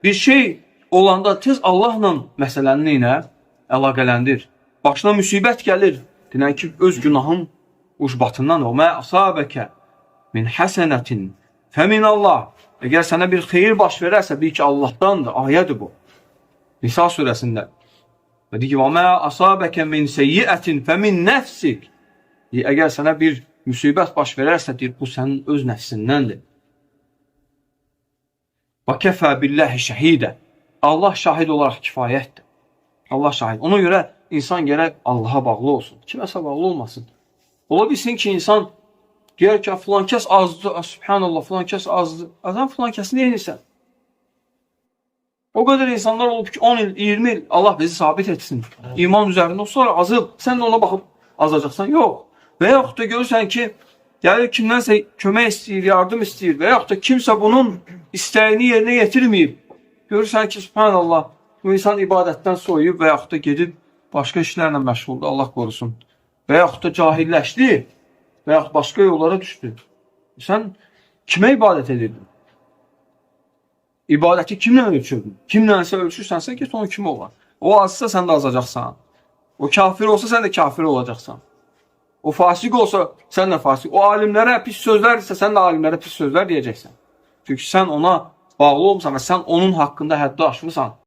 Bir şey olanda tez Allahla məsələni ilə əlaqələndir. Başına müsibət gəlir. Denən ki, öz günahın ucbatından o. Mə asabəkə min həsənətin fəmin Allah. Əgər sənə bir xeyir baş verərsə, bil ki, Allahdandır. Ayədir bu. Nisa surəsində. Və deyir ki, və mə asabəkə min seyyiətin fəmin nəfsik. Əgər sənə bir müsibət baş verərsə, deyir, bu sənin öz nəfsindəndir. Və kəfə billəhi şəhidə. Allah şahid olaraq kifayətdir. Allah şahid. Ona görə insan gərək Allaha bağlı olsun. Kiməsə bağlı olmasın. Ola bilsin ki, insan deyər ki, filan kəs azdır, subhanallah, filan kəs azdır. Adam filan kəsi neyinirsən? O qədər insanlar olub ki, 10 il, 20 il Allah bizi sabit etsin. İman üzərində, sonra azıb, sən də ona baxıb azacaqsan. Yox. Və yaxud da görürsən ki, gəlir kimdənsə kömək istəyir, yardım istəyir və yaxud da kimsə bunun istəyini yerinə yetirməyib. Görürsən ki, subhanallah, bu insan ibadətdən soyuyub və yaxud da gedib başqa işlərlə məşğuldur, Allah qorusun. Və yaxud da cahilləşdi və yaxud başqa yollara düşdü. Sən kimə ibadət edirdin? İbadəti kimlə ölçürdün? Kimlənsə ölçürsənsə, get onun kimi olar. O azsa sən də azacaqsan. O kafir olsa sən də kafir olacaqsan. O fasik olsa sən də fasik. O alimlərə pis sözlər isə sən də alimlərə pis sözlər deyəcəksən. Çünki sən ona bağlı olmuşsan və sən onun haqqında həddi aşmısan.